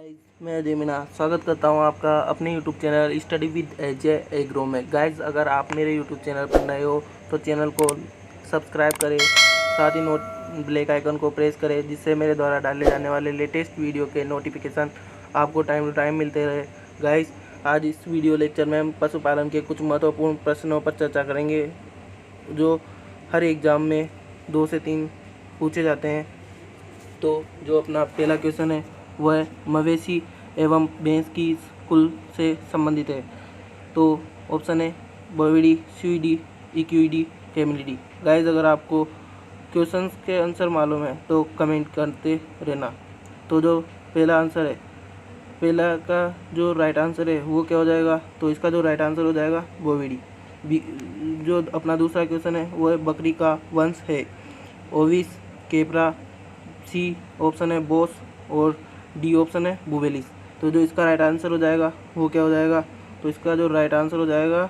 Guys, मैं अजय मीना स्वागत करता हूं आपका अपने YouTube channel study with Ajay agro में। गाइस, अगर आप मेरे यूट्यूब चैनल पर नए हो तो चैनल को सब्सक्राइब करें, साथ ही ब्लैक आइकन को प्रेस करें, जिससे मेरे द्वारा डाले जाने वाले लेटेस्ट वीडियो के नोटिफिकेशन आपको टाइम टू टाइम मिलते रहे। गाइस, आज इस वीडियो लेक्चर में हम पशुपालन के कुछ महत्वपूर्ण प्रश्नों पर चर्चा करेंगे, जो हर एग्ज़ाम में 2 से 3 पूछे जाते हैं। तो जो अपना पहला क्वेश्चन है वह मवेशी एवं भैंस की कुल से संबंधित है। तो ऑप्शन है बोविडी, सुइडी, इक्विडी, कैमिलिडी। गाइस, अगर आपको क्वेश्चंस के आंसर मालूम है तो कमेंट करते रहना। तो जो पहला आंसर है, पहला का जो राइट आंसर है वो क्या हो जाएगा? तो इसका जो राइट आंसर हो जाएगा बोविडी। जो अपना दूसरा क्वेश्चन है वो है बकरी का वंश है। ओविस, केपरा, सी ऑप्शन है बोस और डी ऑप्शन है बुवेलिस। तो जो इसका राइट आंसर हो जाएगा वो क्या हो जाएगा? तो इसका जो राइट आंसर हो जाएगा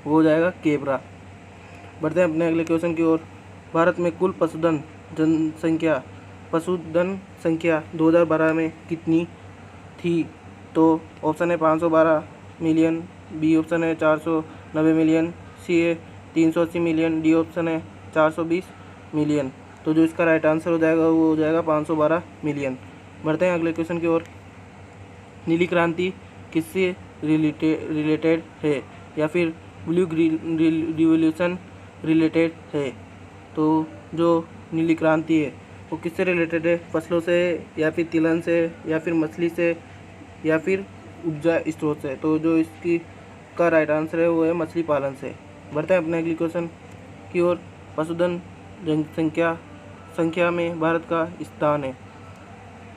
वो हो जाएगा केपरा। बढ़ते हैं अपने अगले क्वेश्चन की ओर। भारत में कुल पशुधन संख्या 2012 में कितनी थी? तो ऑप्शन है 512 मिलियन, बी ऑप्शन है 490 मिलियन, सी है 380 मिलियन, डी ऑप्शन है 420 मिलियन। तो जो इसका राइट आंसर हो जाएगा वो हो जाएगा 512 मिलियन। बढ़ते हैं अगले क्वेश्चन की ओर। नीली क्रांति किससे रिलेटेड है, या फिर ब्लू रिवॉल्यूशन रिलेटेड है? तो जो नीली क्रांति है वो किससे रिलेटेड है? फसलों से, या फिर तिलहन से, या फिर मछली से, या फिर ऊर्जा स्रोत से? तो जो इसकी का राइट आंसर है वो है मछली पालन से। बढ़ते हैं अपने अगले क्वेश्चन की ओर। पशुधन संख्या में भारत का स्थान है।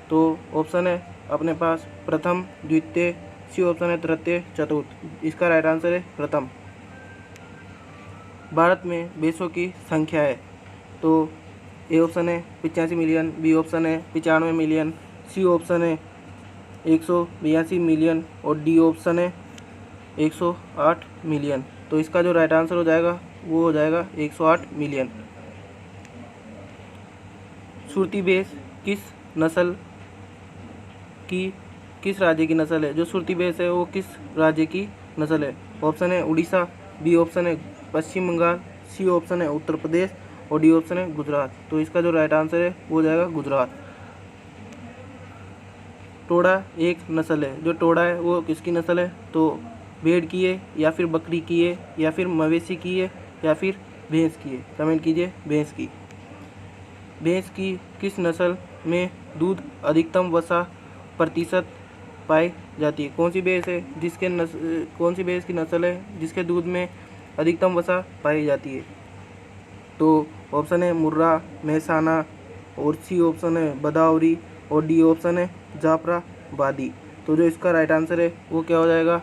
तो ऑप्शन है अपने पास प्रथम, द्वितीय, सी ऑप्शन है तृतीय, चतुर्थ। इसका राइट आंसर है प्रथम। भारत में भैंसों की संख्या है। तो ए ऑप्शन है 85 मिलियन, बी ऑप्शन है 95 मिलियन, सी ऑप्शन है 182 मिलियन और डी ऑप्शन है 108 मिलियन। तो इसका जो राइट आंसर हो जाएगा वो हो जाएगा 108 मिलियन। सुरती भैंस किस राज्य की नस्ल है? जो सुरती भैंस है वो किस राज्य की नस्ल है? ऑप्शन है उड़ीसा, बी ऑप्शन है पश्चिम बंगाल, सी ऑप्शन है उत्तर प्रदेश और डी ऑप्शन है गुजरात। तो इसका जो राइट आंसर है वो हो जाएगा गुजरात। टोड़ा एक नस्ल है। जो टोड़ा है वो किसकी नस्ल है? तो भेड़ की है, या फिर बकरी की है, या फिर मवेशी की है, या फिर भैंस की है? कमेंट कीजिए। भैंस की किस नस्ल में दूध अधिकतम वसा प्रतिशत पाई जाती है? कौन सी भैंस है कौन सी भैंस की नस्ल है जिसके दूध में अधिकतम वसा पाई जाती है? तो ऑप्शन है मुर्रा, मेहसाना और सी ऑप्शन है बदावरी और डी ऑप्शन है जाफराबादी। तो जो इसका राइट आंसर है वो क्या हो जाएगा?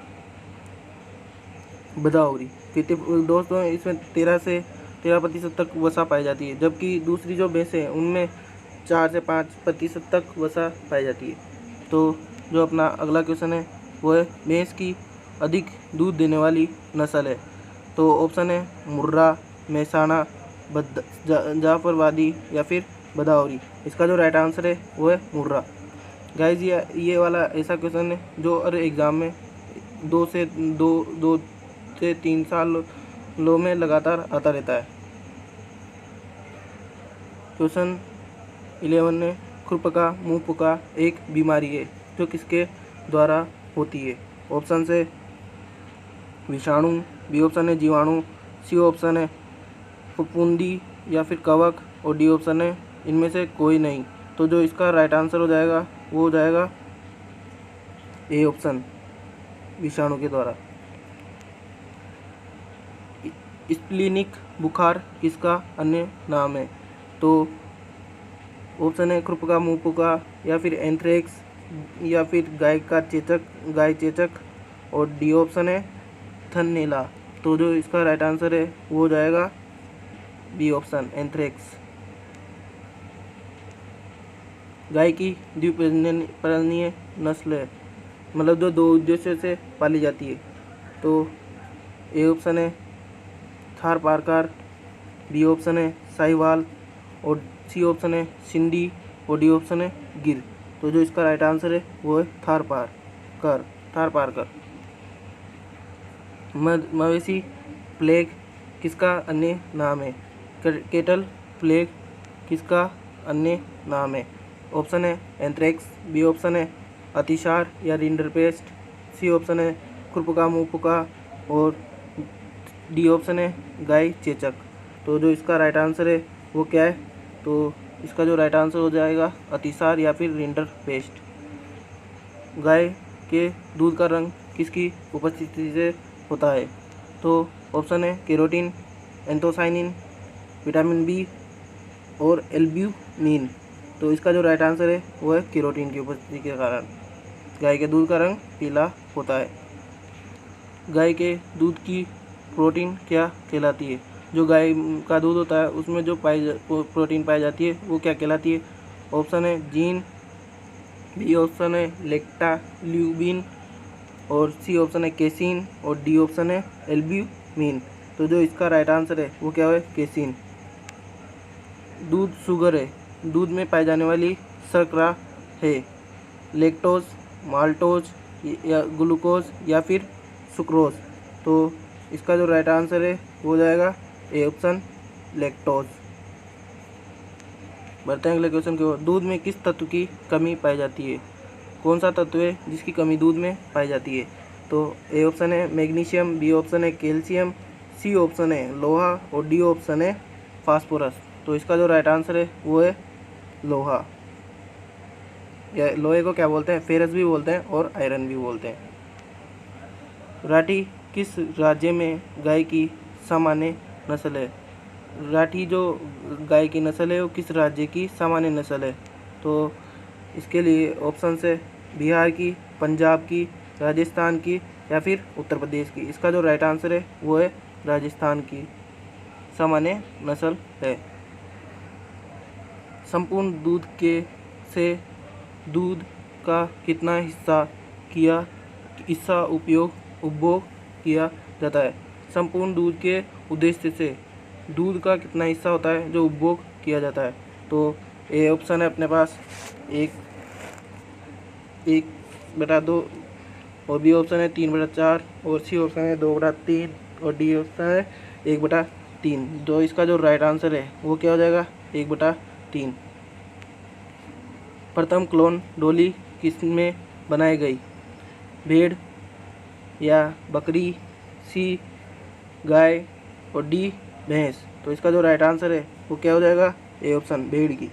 बदावरी। कितने दोस्तों, इसमें 13% तक वसा पाई जाती है, जबकि दूसरी जो भैंसें हैं उनमें 4 से 5% तक वसा पाई जाती है। तो जो अपना अगला क्वेश्चन है वो है भैंस की अधिक दूध देने वाली नस्ल है। तो ऑप्शन है मुर्रा, मेहसाना, जाफरवादी या फिर बदावरी। इसका जो राइट आंसर है वो है मुर्रा। गाइज, ये वाला ऐसा क्वेश्चन है जो हर एग्ज़ाम में 2 से 3 सालों में लगातार आता रहता है। क्वेश्चन 11 है खुरपका मुंहपका एक बीमारी है जो किसके द्वारा होती है? ऑप्शन से विषाणु, बी ऑप्शन है जीवाणु, सी ऑप्शन है फफूंदी या फिर कवक और डी ऑप्शन है इनमें से कोई नहीं। तो जो इसका राइट आंसर हो जाएगा वो हो जाएगा ए ऑप्शन, विषाणु के द्वारा। स्प्लीनिक बुखार किसका अन्य नाम है? तो ऑप्शन है खुरपका मुंहपका, या फिर एंथ्रेक्स, या फिर गाय चेचक और डी ऑप्शन है थनैला। तो जो इसका राइट आंसर है वो हो जाएगा बी ऑप्शन, एंथ्रेक्स। गाय की द्विप्रजननीय नस्ल है, मतलब जो 2 उद्देश्यों से पाली जाती है। तो ए ऑप्शन है थारपारकर, बी ऑप्शन है साहिवाल और सी ऑप्शन है सिंधी और डी ऑप्शन है गिर। तो जो इसका राइट आंसर है वो है थारपारकर। मवेशी प्लेग किसका अन्य नाम है? केटल प्लेग किसका अन्य नाम है? ऑप्शन है एंथ्रेक्स, बी ऑप्शन है अतिसार या रिंडरपेस्ट, सी ऑप्शन है खुरपका मुहपका और डी ऑप्शन है गाय चेचक। तो जो इसका राइट आंसर है वो क्या है? तो इसका जो राइट आंसर हो जाएगा अतिसार या फिर रिंडरपेस्ट। गाय के दूध का रंग किसकी उपस्थिति से होता है? तो ऑप्शन है केरोटिन, एंथोसाइनिन, विटामिन बी और एल्ब्यूमिन। तो इसका जो राइट आंसर है वो है केरोटिन की उपस्थिति के कारण गाय के दूध का रंग पीला होता है। गाय के दूध की प्रोटीन क्या कहलाती है? जो गाय का दूध होता है उसमें जो प्रोटीन पाई जाती है वो क्या कहलाती है? ऑप्शन है जीन, बी ऑप्शन है लेक्टाल्यूबिन और सी ऑप्शन है केसिन और डी ऑप्शन है एल्ब्यूमिन। तो जो इसका राइट आंसर है वो क्या है? केसिन। दूध शुगर है, दूध में पाई जाने वाली शर्करा है लैक्टोज, माल्टोज या ग्लूकोज या फिर सुक्रोज। तो इसका जो राइट आंसर है वो हो जाएगा ए ऑप्शन लैक्टोज। बढ़ते हैं अगले क्वेश्चन की ओर। दूध में किस तत्व की कमी पाई जाती है? कौन सा तत्व है जिसकी कमी दूध में पाई जाती है? तो ए ऑप्शन है मैग्नीशियम, बी ऑप्शन है कैल्शियम, सी ऑप्शन है लोहा और डी ऑप्शन है फास्फोरस। तो इसका जो राइट आंसर है वो है लोहा, या लोहे को क्या बोलते हैं? फेरस भी बोलते हैं और आयरन भी बोलते हैं। राठी किस राज्य में गाय की सामान्य नस्ल है? राठी जो गाय की नस्ल है वो किस राज्य की सामान्य नस्ल है? तो इसके लिए ऑप्शन है बिहार की, पंजाब की, राजस्थान की या फिर उत्तर प्रदेश की। इसका जो राइट आंसर है वो है राजस्थान की सामान्य नस्ल है। संपूर्ण दूध से दूध का कितना हिस्सा उपभोग किया जाता है? संपूर्ण दूध के उद्देश्य से दूध का कितना हिस्सा होता है जो उपभोग किया जाता है? तो ए ऑप्शन है अपने पास 1/2 और बी ऑप्शन है 3/4 और सी ऑप्शन है 2/3 और डी ऑप्शन है 1/3। तो इसका जो राइट आंसर है वो क्या हो जाएगा? 1/3। प्रथम क्लोन डॉली किस में बनाई गई? भेड़ या बकरी, सी गाय और डी भैंस। तो इसका जो राइट आंसर है वो क्या हो जाएगा? ए ऑप्शन भेड़ की।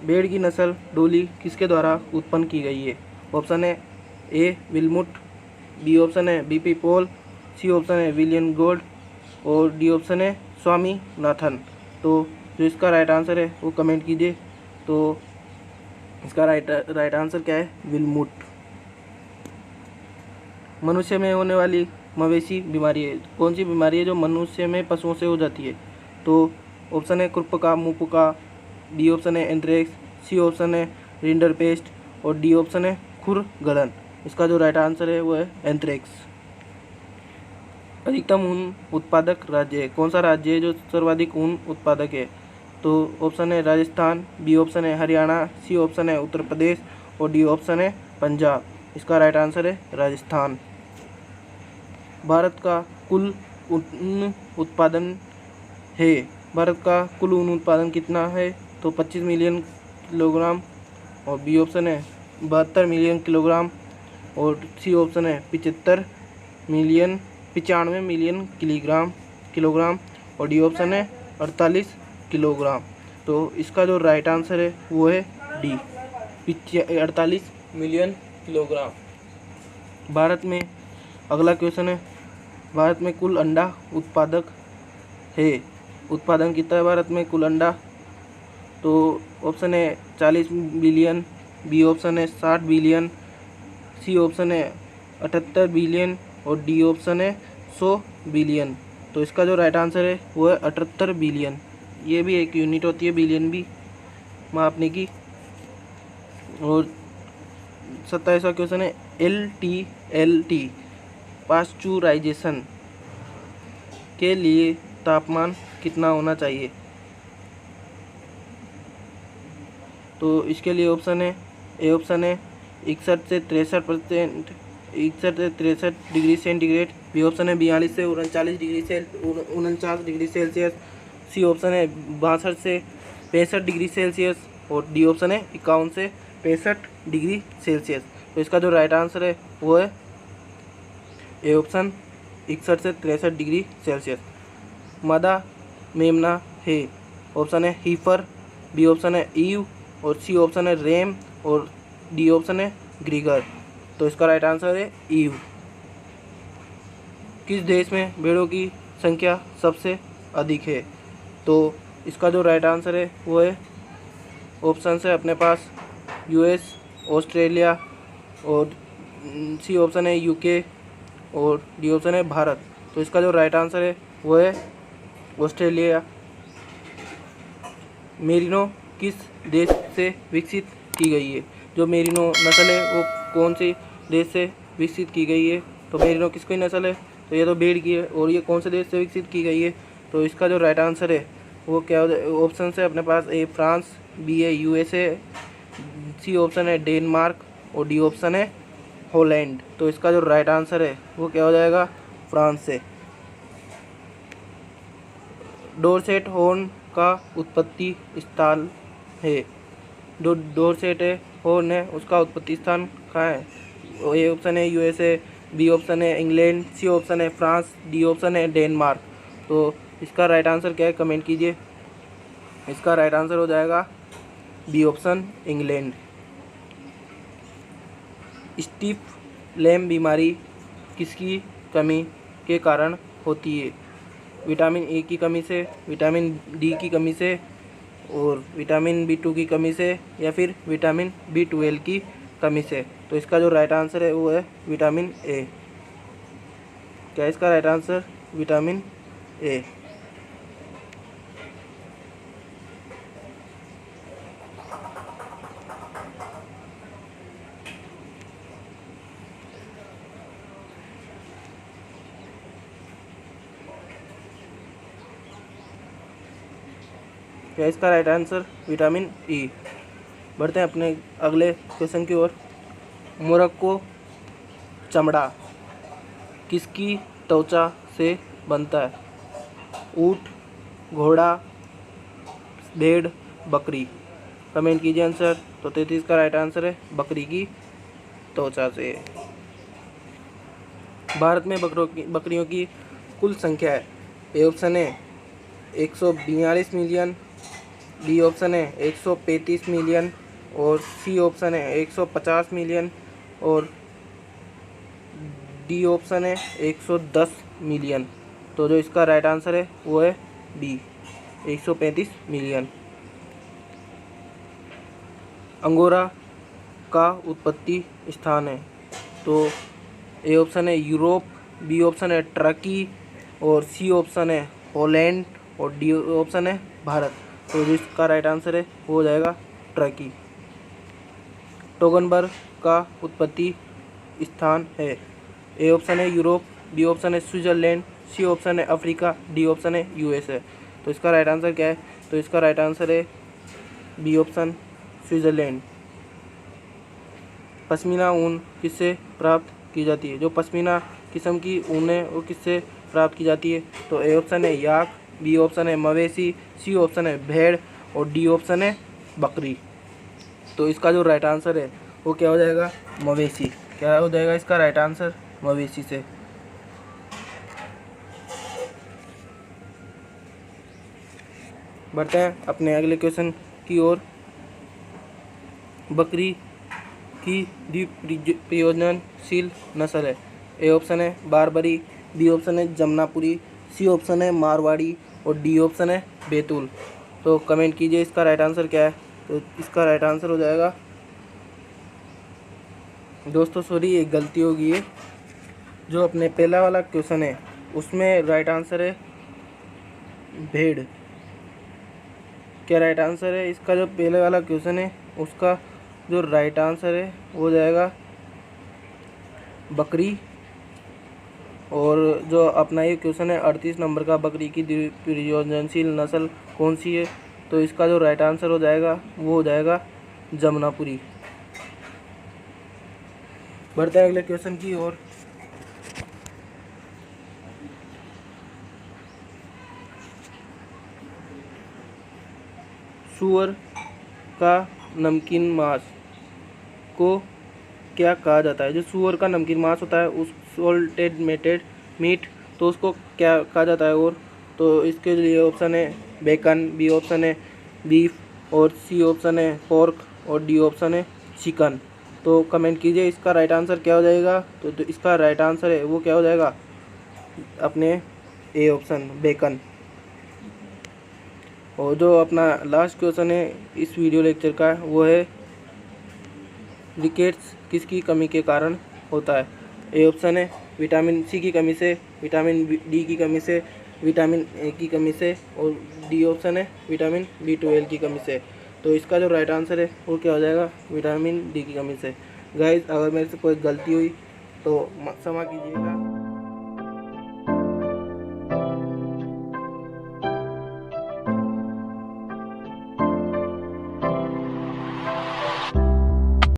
भेड़ की नस्ल डोली किसके द्वारा उत्पन्न की गई है? ऑप्शन है ए विलमुट, बी ऑप्शन है बीपी पॉल, सी ऑप्शन है विलियम गोल्ड और डी ऑप्शन है स्वामीनाथन। तो जो इसका राइट आंसर है वो कमेंट कीजिए। तो इसका राइट आंसर क्या है? विलमुट। मनुष्य में होने वाली मवेशी बीमारी है, कौन सी बीमारी है जो मनुष्य में पशुओं से हो जाती है? तो ऑप्शन है खुरपका मुहपका, बी ऑप्शन है एंथ्रेक्स, सी ऑप्शन है रिंडरपेस्ट और डी ऑप्शन है खुरगड़न। इसका जो राइट आंसर है वो है एंथ्रेक्स। अधिकतम ऊन उत्पादक राज्य है, कौन सा राज्य है जो सर्वाधिक ऊन उत्पादक है? तो ऑप्शन है राजस्थान, बी ऑप्शन है हरियाणा, सी ऑप्शन है उत्तर प्रदेश और डी ऑप्शन है पंजाब। इसका राइट आंसर है राजस्थान। भारत का कुल ऊन उत्पादन है, भारत का कुल ऊन उत्पादन कितना है? तो 25 मिलियन किलोग्राम और बी ऑप्शन है 72 मिलियन किलोग्राम और सी ऑप्शन है 95 मिलियन किलोग्राम और डी ऑप्शन है 48 किलोग्राम। तो इसका जो राइट आंसर है वो है डी 48 मिलियन किलोग्राम। भारत में अगला क्वेश्चन है, भारत में कुल अंडा उत्पादक है, उत्पादन कितना है भारत में कुल अंडा? तो ऑप्शन है 40 बिलियन, बी ऑप्शन है 60 बिलियन, सी ऑप्शन है 78 बिलियन और डी ऑप्शन है 100 बिलियन। तो इसका जो राइट आंसर है वो है 78 बिलियन। ये भी एक यूनिट होती है बिलियन भी मापने की। और 27वां क्वेश्चन है LTLT पास्चुराइजेशन के लिए तापमान कितना होना चाहिए? तो इसके लिए ऑप्शन है, ए ऑप्शन है 61 से 63%, 61 से 63 डिग्री सेंटीग्रेड। बी ऑप्शन है 42 से 49 डिग्री सेल्सियस। सी ऑप्शन है 62 से 65 डिग्री सेल्सियस। और डी ऑप्शन है 51 से 65 डिग्री सेल्सियस। तो इसका जो राइट आंसर है वो है ए ऑप्शन 61 से 63 डिग्री सेल्सियस। मादा मेमना है, ऑप्शन है हीफर, बी ऑप्शन है ईव, और सी ऑप्शन है रेम, और डी ऑप्शन है ग्रीगर। तो इसका राइट आंसर है ईव। किस देश में भेड़ों की संख्या सबसे अधिक है? तो इसका जो राइट आंसर है वो है, ऑप्शन है अपने पास यूएस, ऑस्ट्रेलिया, और सी ऑप्शन है यूके, और डी ऑप्शन है भारत। तो इसका जो राइट आंसर है वो है ऑस्ट्रेलिया। मेरिनो किस देश से विकसित की गई है? जो मेरिनो नस्ल है वो कौन से देश से विकसित की गई है? तो मेरिनो किसकी नस्ल है? तो ये तो भेड़ की है। और ये कौन से देश से विकसित की गई है? तो इसका जो राइट आंसर है वो क्या हो, ऑप्शन है अपने पास ए फ्रांस, बी है यूएसए, सी ऑप्शन है डेनमार्क, और डी ऑप्शन है हॉलैंड। तो इसका जो राइट आंसर है वो क्या हो जाएगा? फ्रांस से। डोरसेट हॉर्न का उत्पत्ति स्थान है। जो डोरसेट हॉर्न है उसका उत्पत्ति स्थान कहाँ है? ए ऑप्शन है यूएसए, बी ऑप्शन है इंग्लैंड, सी ऑप्शन है फ्रांस, डी ऑप्शन है डेनमार्क। तो इसका राइट आंसर क्या है? कमेंट कीजिए। इसका राइट आंसर हो जाएगा B option England. Stiff lamb बीमारी किसकी कमी के कारण होती है? विटामिन ए की कमी से, विटामिन डी की कमी से, और विटामिन B2 की कमी से, या फिर विटामिन B12 की कमी से। तो इसका जो राइट आंसर है वो है विटामिन ए। क्या इसका राइट आंसर? Vitamin A. क्या इसका राइट आंसर? Vitamin E. बढ़ते हैं अपने अगले क्वेश्चन की ओर। मोरक्को चमड़ा किसकी त्वचा से बनता है? ऊँट, घोड़ा, भेड़, बकरी। कमेंट कीजिए आंसर। तो 33 का राइट आंसर है बकरी की त्वचा से। भारत में बकरियों की कुल संख्या है। ए ऑप्शन है 142 मिलियन, डी ऑप्शन है 135 मिलियन, और सी ऑप्शन है 150 मिलियन, और डी ऑप्शन है 110 मिलियन। तो जो इसका राइट आंसर है वो है बी, 135 मिलियन। अंगोरा का उत्पत्ति स्थान है। तो ए ऑप्शन है यूरोप, बी ऑप्शन है टर्की, और सी ऑप्शन है हॉलैंड, और डी ऑप्शन है भारत। तो जो इसका राइट आंसर है वो हो जाएगा टर्की। टोगनबर्ग का उत्पत्ति स्थान है। ए ऑप्शन है यूरोप, बी ऑप्शन है स्विट्जरलैंड, सी ऑप्शन है अफ्रीका, डी ऑप्शन है यूएसए। तो इसका राइट आंसर क्या है? तो इसका राइट आंसर है बी ऑप्शन स्विट्जरलैंड। पश्मीना ऊन किससे प्राप्त की जाती है? जो पश्मीना किस्म की ऊन है वो किससे प्राप्त की जाती है? तो ए ऑप्शन है याक, बी ऑप्शन है मवेशी, सी ऑप्शन है भेड़, और डी ऑप्शन है बकरी। तो इसका जो राइट आंसर है वो क्या हो जाएगा? मवेशी। क्या हो जाएगा इसका राइट आंसर? मवेशी से। बढ़ते हैं अपने अगले क्वेश्चन की ओर। बकरी की प्रयोजनशील नस्ल है। ए ऑप्शन है बारबरी, बी ऑप्शन है जमनापुरी, सी ऑप्शन है मारवाड़ी, और डी ऑप्शन है बैतूल। तो कमेंट कीजिए इसका राइट आंसर क्या है? तो इसका राइट आंसर हो जाएगा, दोस्तों सॉरी एक गलती हो गई है। जो अपने पहला वाला क्वेश्चन है उसमें राइट आंसर है भेड़। क्या राइट आंसर है? इसका जो पहले वाला क्वेश्चन है उसका जो राइट आंसर है वो हो जाएगा बकरी। और जो अपना ये क्वेश्चन है 38 नंबर का, बकरी की प्रयोजनशील नस्ल कौन सी है? तो इसका जो राइट आंसर हो जाएगा वो हो जाएगा जमुनापुरी। बढ़ते हैं अगले क्वेश्चन की ओर। सूअर का नमकीन मांस को क्या कहा जाता है? जो सूअर का नमकीन मांस होता है, उस सोल्टेड मेटेड मीट, तो उसको क्या कहा जाता है? और तो इसके लिए ऑप्शन है बेकन, बी ऑप्शन है बीफ, और सी ऑप्शन है पोर्क, और डी ऑप्शन है चिकन। तो कमेंट कीजिए इसका राइट आंसर क्या हो जाएगा। तो इसका राइट आंसर है वो क्या हो जाएगा, अपने ए ऑप्शन बेकन। और जो अपना लास्ट क्वेश्चन है इस वीडियो लेक्चर का वो है रिकेट्स किसकी कमी के कारण होता है? ए ऑप्शन है विटामिन सी की कमी से, विटामिन डी की कमी से, विटामिन ए की कमी से, और डी ऑप्शन है विटामिन B12 की कमी से। तो इसका जो राइट आंसर है वो क्या हो जाएगा, विटामिन डी की कमी से। गाइस अगर मेरे से कोई गलती हुई तो क्षमा कीजिएगा।